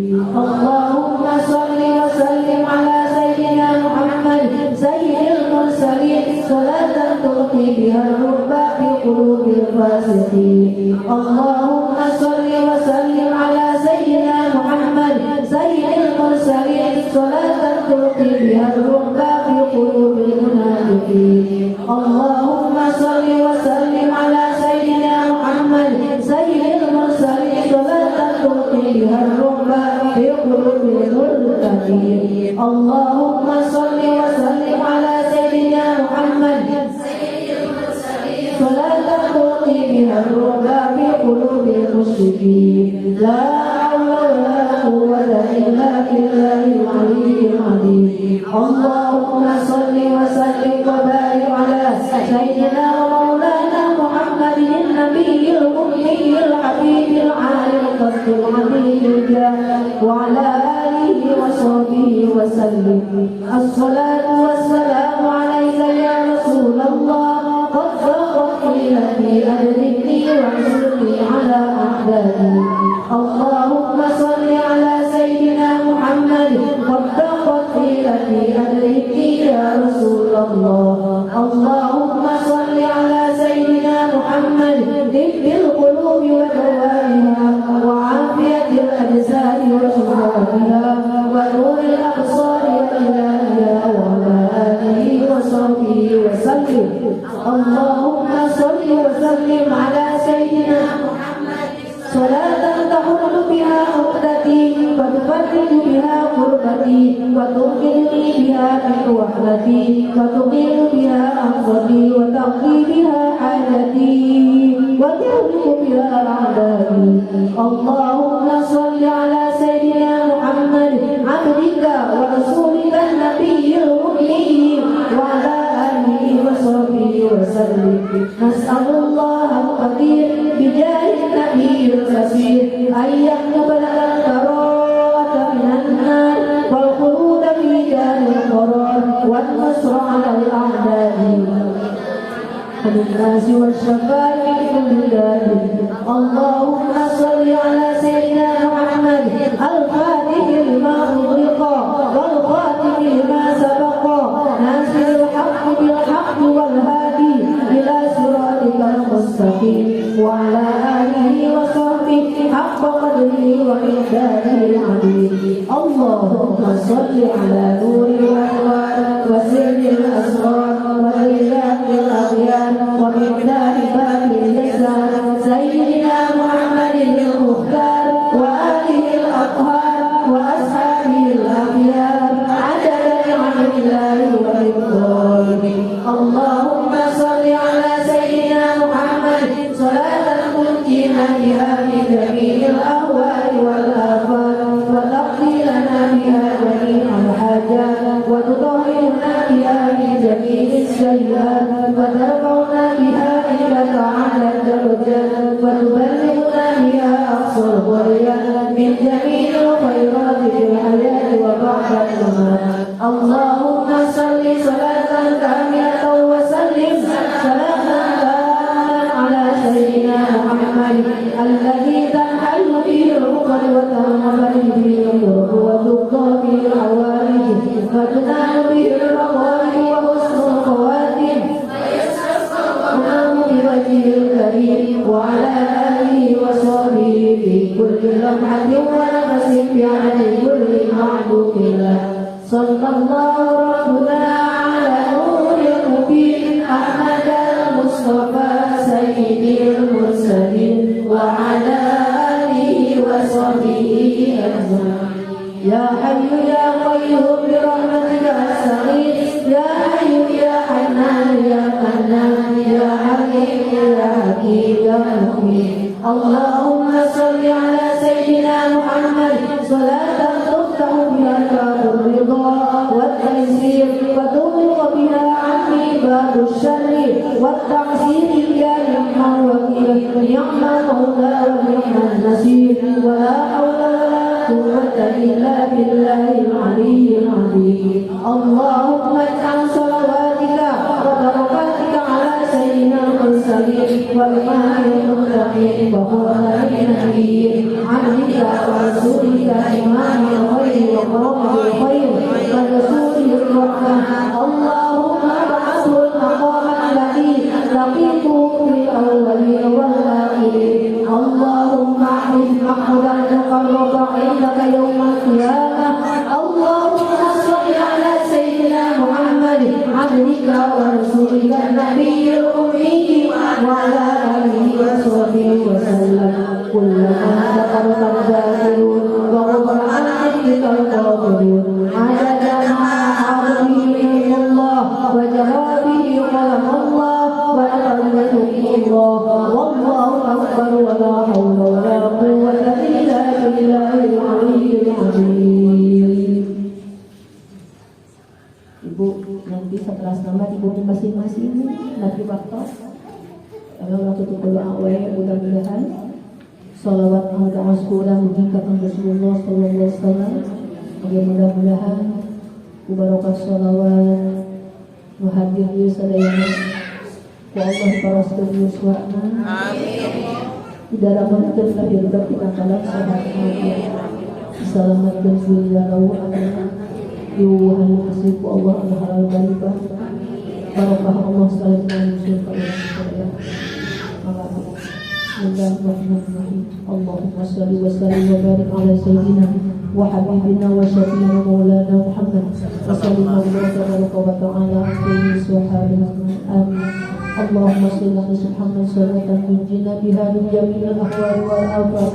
اللهم صل وسلم على سيدنا محمد سيد المرسلين صلاة تلقي بها الركبة في قلوب الفاسقين. اللهم صل وسلم على سيدنا محمد سيد المرسلين صلاة تلقي بها الركبة في قلوب المنافقين. اللهم صل وسلم على سيدنا محمد سيد المرسلين صلاة تلقي بها الركبة في قلوب المتقين. اللهم صل وسلم على سيدنا محمد صلاة تلقي بها الركبة في قلوب المشركين. لا حول ولا قوة إلا بالله العلي العظيم. اللهم صل وسلم وبارك على سيدنا ومولانا محمد النبي الأمي الحبيب العالم القدر العظيم الجاه وعلى آله وصحبه وسلم. الصلاة والسلام عليك يا رسول الله. قد ضاقت قيلتي أدركني وانصرني على أعدائي. اللهم صل على سيدنا محمد. قد ضاقت قيلتي أدركني يا رسول الله. اللهم صل على سيدنا محمد طب القلوب ودوائها وعافية الأجساد وشفائها ونور الأبصار وإلهها وعلى آله وصحبه وسلم. اللهم صل وسلم على سيدنا محمد صلاة تحل بها عقدتي وتفرج بها قربتي وتنقذني بها من وحدتي وتقيل بها أنفسي وتقضي بها حاجتي وتهلك بها أعدائي. اللهم صل على سيدنا محمد عبدك ورسولك النبي الأمي وعلى آله وصحبه وسلم. نسأل الله القدير بجاه النبي الكثير أن يكتب لنا البراءة من النار والخلود في دار القرار والنصر على الأعداء الناس والشفاعة من ذلك. اللهم صل على سيدنا محمد الفاتح لما صل على نور الأنوار وسر الأسرار وإله الأغيار ومقدار باب اللسان سيدنا محمد المختار وآله الأطهار وأصحابه الأخيار عدد نعم الله وإكرامه. اللهم صل على سيدنا محمد صلاة تنجينا بها من جميع الأهوال والآفات وتقضي لنا بها جميع الحاجات وتطهرنا بها من جميع السيئات وترفعنا بها عندك على الدرجات وتبلغنا بها أقصى الغايات من جميع الخيرات في الحياة وبعد الممات. اللهم صل صلاة كاملة وسلم سلاما كاملا على سيدنا محمد الذي تنحل به العقد وتنفرج به الكرب وتقضى به الحوائج وتنال به الرغائب وحسن الخواتم ونام بوجهه الكريم وعلى آله وصحبه في كل لمحة ونفس بعدد كل معلوم له. صلى الله ربنا على نور المبين أحمد المصطفى سيد المرسلين وعلى آله وصحبه أجمعين. يا حي يا قيوم برحمتك أستغيث يا حي يا حنان يا منان يا حكيم يا حكيم يا مؤمن. اللهم صل على سيدنا محمد صلاة تفتح بها باب الرضا والتيسير وتغلق بها عني باب الشر والتعسير يا نعم الوكيل نعم المولى ونعم النصير ولا حول ولا قوة إلا بالله العلي العظيم. اللهم اجعل صلواتك وبركاتك على سيدنا المرسلين وإمام المتقين وخاتم النبيين عبدك ورسولك إمام الخير وقرب الخير ورسوله الرحمة. اللهم ابعثه المقام الذي لقيته في الأولين والآخرين. اللهم احفظ محمدا مقربا عندك يوم القيامة. اللهم صل على سيدنا محمد عبدك ورسولك النبي الأمي وعلى آله وصحبه وسلم. كلما ذكرك الذاكرون وغفر عن ذكرك الغافلون عدد ما أحاط به الله وجرى به قلم الله ولقد الله والله أكبر ولا حول ولا قوة إلا بالله العلي العظيم. Ibu nanti setelah selamat ibu masing-masing nanti waktu Allah tutup doa mudah-mudahan salawat Allah maskurah meningkatkan Rasulullah sallallahu alaihi wasallam. Mudah-mudahan barokah salawat muhadir sadayana ku Allah para sedulur suwana. Amin. Didaramakeun lahir batin akalan sahat mulia. Diselamatkeun dunia rawu amin. Yuhan kasih Allah al-halal baribah. Barokah Allah saling menyusul pada saya. Bismillahirrahmanirrahim. Allahumma salli wa sallim wa barik ala sayyidina wa habibina wa syafiina maulana Muhammad wa sallallahu wa ta'ala alaihi wa amin. اللهم صل على محمد صلاة تنجينا بها من جميع الأهوال والآفات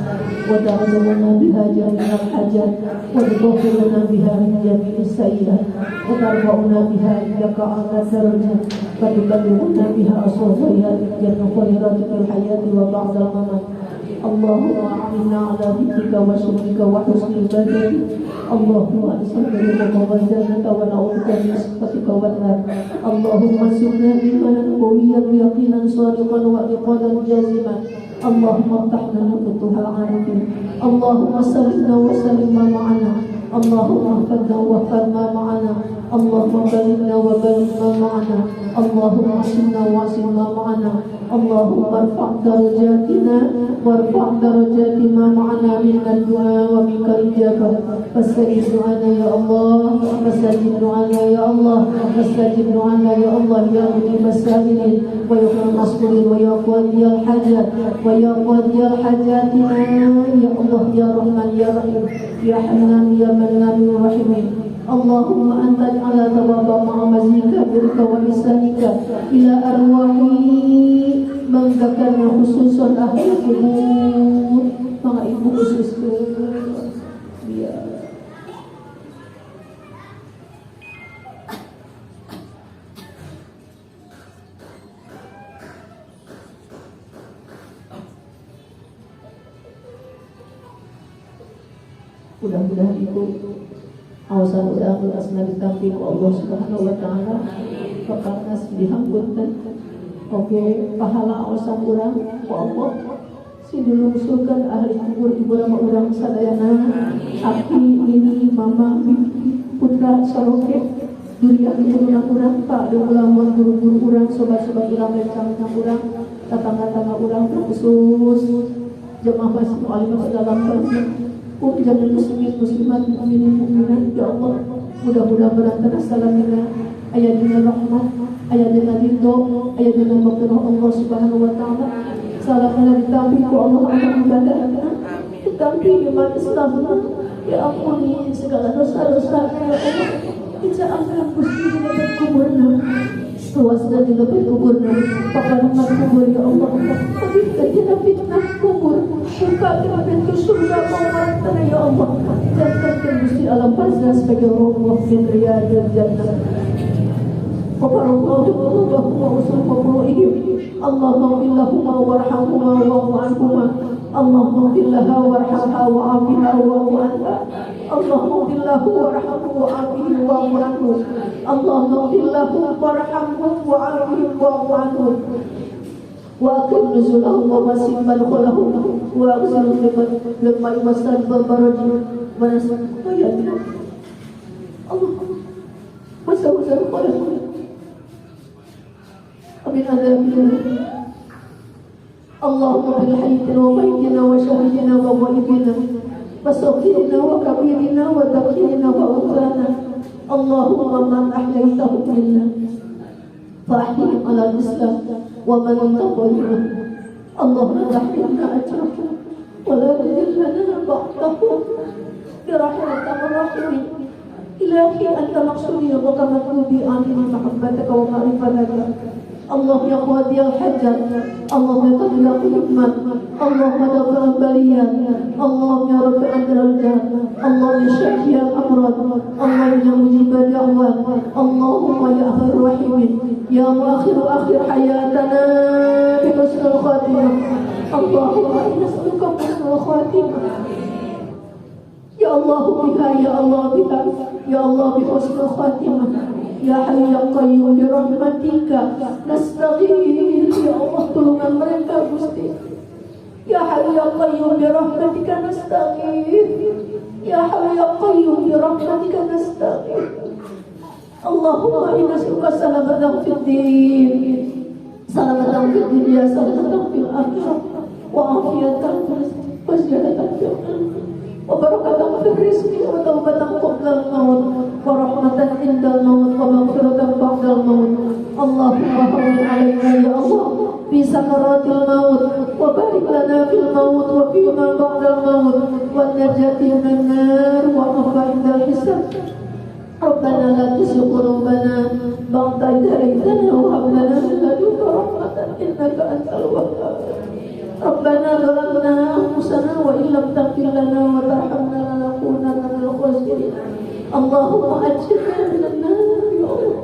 وتعلمنا بها جميع الحاجات وتطهرنا بها من جميع السيئات وترفعنا بها عندك أعلى الدرجات وتبلغنا بها أصل الخيرات جنة خيرات في الحياة وبعد الممات. اللهم أعنا على ذكرك وشكرك وحسن عبادتك. اللهم أسألك والجنة ونعوذ بك من سخطك والنار. اللهم ارزقنا إيمانا قويا ويقينا صادقا وإيقاظا جازما. اللهم افتح لنا فتوح العارفين. اللهم سلمنا وسلم ما معنا. اللهم احفظنا واحفظ ما معنا. اللهم بلغنا وبلغ ما معنا. اللهم اعصمنا واعصم ما معنا. اللهم ارفع درجاتنا وارفع درجات ما معنا من الدعاء ومنك الإجابة. فاستجب دعانا يا الله. فاستجب دعانا يا الله. فاستجب دعانا يا الله يا مجيب السائلين ويا المصبرين ويا قاضي الحاجات ويا قاضي الحاجات يا الله يا رحمن يا رحيم يا حنان يا mananur rahimin. Allahumma anta ala tawaba ma'amazika birka wa isanika ila arwahi manggakarna khususun ahli kubur mga ibu khusus ke biar mudah-mudahan ibu awasan udah asna ditampi ku Allah Subhanahu wa taala keparnas dihampunten oke pahala awasan urang ku Allah si dilungsurkan ahli kubur ibu rama urang sadayana aki ini mama putra saroke durian ibu urang pak dan ulama guru-guru urang sobat-sobat urang dan urang tetangga-tetangga urang khusus jemaah masjid alimah dalam persen jangan muslimin muslimat mukminin mukminat ya Allah mudah-mudahan berantara salamina ayat dengan rahmat ayat dengan ridho ayat dengan maghfirah Allah Subhanahu wa taala salamina ditampi ku Allah akan ibadahna ditampi iman Islam ya ampuni segala dosa-dosa ya Allah kita akan Gusti di dalam kuburna suasana di dalam kuburna pakangan kubur ya Allah tapi kita fitnah kubur buka pintu surga kau ya Allah jadikan Gusti alam barzah sebagai roh min riyadil jannah Allahumma usul qabruihim Allahumma illahumma warhamhuma wa'fu anhuma Allahumma illaha warhamha wa'afiha wa'fu anha Allahumma illahu warhamhu wa'afihi wa'fu anhu Allahumma illahu warhamhu wa'afihi wa'fu anhu وأكرم نزلهم ووسع مدخلهم وأغسلهم للماء والسلب والبرد ونسل ويأتنا اللهم وسوسل خلقهم ومن عذابنا اللهم بالحينا وميتنا وشهدنا وغائبنا وصغيرنا وكبيرنا وذكرنا وأنثانا اللهم من أحييته منا فأحيي على الإسلام ومن تطيعه اللهم تحرمنا أجره ولا تذلنا بعده برحمتك الراحمين إلهي أنت مقصودي وكمطلوبي آمين محبتك ومعرفتك اللهم يا قاضي الحجة اللهم يا قاضي الحكمة اللهم دبر البليات اللهم يا رب أنت الرجاء اللهم يا شافي الأمراض اللهم يا مجيب الدعوات اللهم يا أرحم الراحمين يا مؤخر أخر حياتنا بحسن الخاتمة اللهم إنا نسألك حسن الخاتمة يا الله بها يا الله بها يا الله بحسن الخاتمة يا حي يا قيوم برحمتك نستغيث يا الله tolongan mereka Gusti يا حي يا قيوم برحمتك نستغيث يا حي يا قيوم برحمتك نستغيث اللهم إنا نسألك سلامة في الدين سلامة في الدنيا سلامة في الآخرة وعافية وزيادة في العلم وبركة في الرزق وتوبة قبل الموت ورحمة عند الموت ومغفرة بعد الموت اللهم هون علينا يا الله في سكرات الموت وبارك لنا في الموت وفيما بعد الموت والنجاة من النار وعفو عند الحساب ربنا لا تزغ قلوبنا بعد إذ هديتنا وهب لنا من لدنك رحمة إنك أنت الوهاب ربنا ظلمنا أنفسنا وإن لم تغفر لنا وترحمنا لنكونن من الخاسرين اللهم أجرنا من النار يا الله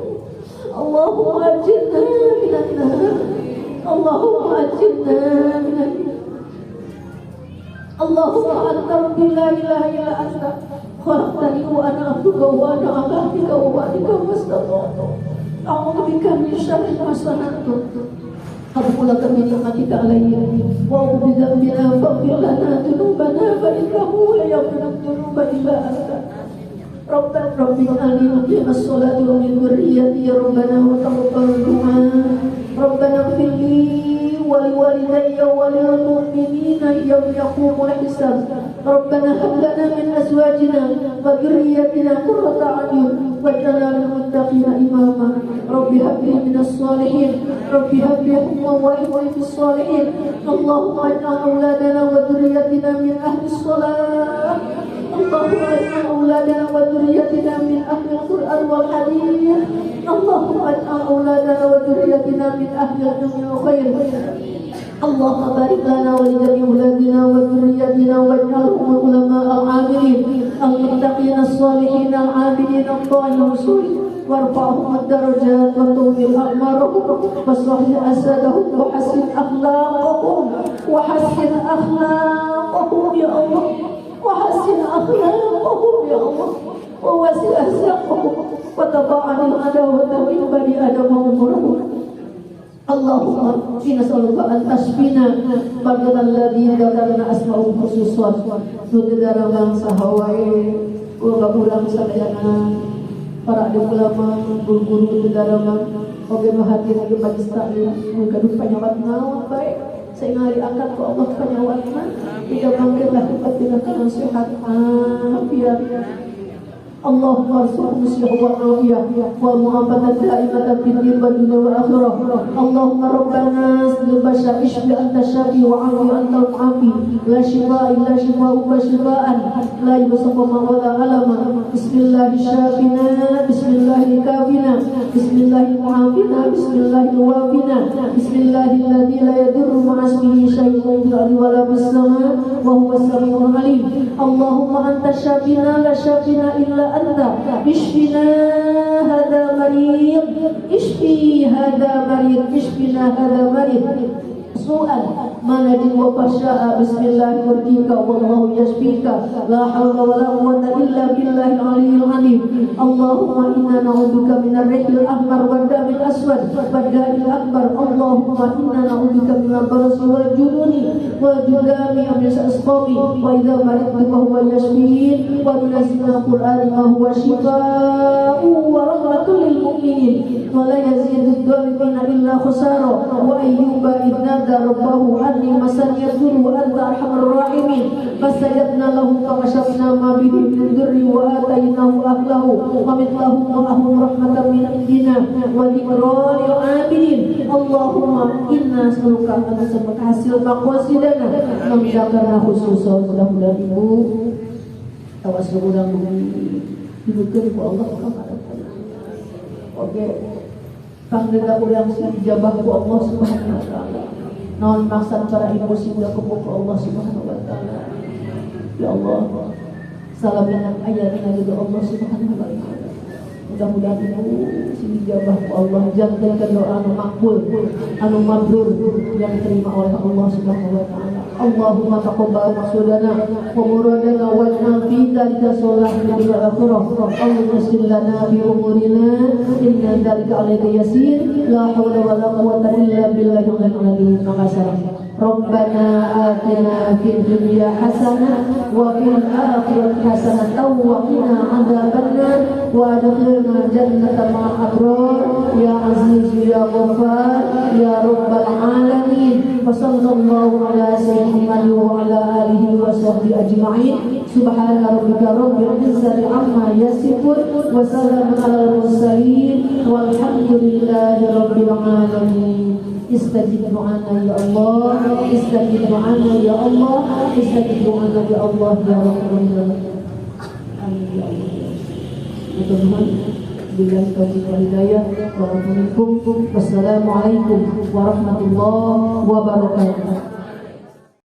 اللهم أجرنا من النار اللهم أجرنا من النار اللهم أنت ربي لا إله إلا أنت خلقتني وأنا عبدك وأنا على عهدك ووعدك ما استطعت أعوذ بك من شر ما صنعت أغفر لك من نعمتك علي وأعوذ بذنبنا فاغفر لنا ذنوبنا فإنه لا يغفر الذنوب إلا أنت ربنا ربي اجعلني مقيم الصلاة ومن ذريتي ربنا وتقبل دعاء ربنا اغفر لي ولوالدي وللمؤمنين يوم يقوم الحساب ربنا هب لنا من أزواجنا وذريتنا قرة أعين واجعلنا للمتقين إماما رب هب لي من الصالحين رب هب لي حكما وعلما في الصالحين اللهم اجعل أولادنا وذريتنا من أهل الصلاة اللهم اجعل أولادنا وذريتنا من أهل القرآن والحديث اللهم اجعل أولادنا وذريتنا من أهل العلم والخير اللهم بارك لنا ولجميع أولادنا وذريتنا واجعلهم العلماء العاملين المتقين الصالحين العابدين الطاهرين وارفعهم الدرجات وطول أعمارهم واصلح أجسادهم وحسن أخلاقهم يا الله وحسن أخلاقهم يا الله ووسع أرزاقهم وتباعد العداوة من بني آدم وأمورهم Allahumma inna nas'aluka an tasbina ba'dal ladzi dzakarna asma'ul khususat nudaramang sahawai ulang sadayana para ulama guru-guru nudaramang oge mahati lagi majlis taklim gaduh panyawatna baik saingari angkat ku Allah panyawatna tidak mangkirlah kepatina kana sehat afiat Allahumma arzuqna muslihan wa afiyah wa mu'afatan da'imatan fid din wal dunya wal akhirah Allahumma rabbana asbil bashar ishfi anta syafi wa afi anta al-afi la shifaa illa shifaa'u wa shifaa'an la yusaqama wa la alama bismillahi syafina bismillahi kafina bismillahi mu'afina bismillahi wafina bismillahi alladhi la yadurru ma'asmihi syai'un fil ardi wa la bis sama' wa huwa as-sami'ul 'alim Allahumma anta syafina la syafina illa أنت اشفنا هذا مريض اشفنا هذا مريض سوءا ما ندي وفشاء بسم الله يرقيك والله يشفيك لا حول ولا قوة إلا بالله العلي العظيم اللهم إنا نعوذ بك من الريح الأحمر والدم الأسود والداء الأكبر اللهم إنا نعوذ بك من البرص والجنون والجذام ومن الأسقام وإذا مرضت فهو يشفين وننزل القرآن ما هو شفاء ورحمة للمؤمنين ولا يزيد الظالمين إلا خسارا وأيوب إذ نادى ربه أني مسني الضر وأنت أرحم الراحمين فاستجبنا له فكشفنا ما به من ضر وآتيناه أهله ومثلهم معهم رحمة من عندنا وذكرى للعابدين اللهم إنا نسألك أن تسبق hasil maqasidana memdakarna khususan mudah-mudahan ibu tawas urang dibeukeun ku Allah kepada oke panggeda urang dijabah ku Allah Subhanahu wa taala naon maksud para ibu sudah ku Allah Subhanahu wa taala ya Allah salamin ayatna dari Allah Subhanahu wa taala mudah-mudahan ibu dijabah ku Allah jadikan doa anu makbul anu mabrur yang diterima oleh Allah Subhanahu wa taala Allahumma taqabbal maqsadana wa muradana waj'al fi dzalika salihah bil akhirah Allahumma yassir lana fi umurina inna dzalika 'alaika yasir la haula wa la quwwata illa billahil aliyyil azim Rabbana atina fid dunya hasanah wa fil akhirati hasanah wa qina adzabannar wa adkhilna jannata ma'al abrar ya aziz ya ghaffar ya rabbal alamin wa sallallahu ala sayyidina wa ala alihi wa sahbihi ajma'in subhana rabbika rabbil izzati amma yasifun wa salamun alal mursalin walhamdulillahi rabbil alamin istajib doana ya Allah istajib doana ya Allah istajib doana ya Allah ya Rabbal alamin amin ya Allah Tuhan billahi taufiq wal hidayah wa assalamualaikum warahmatullahi wabarakatuh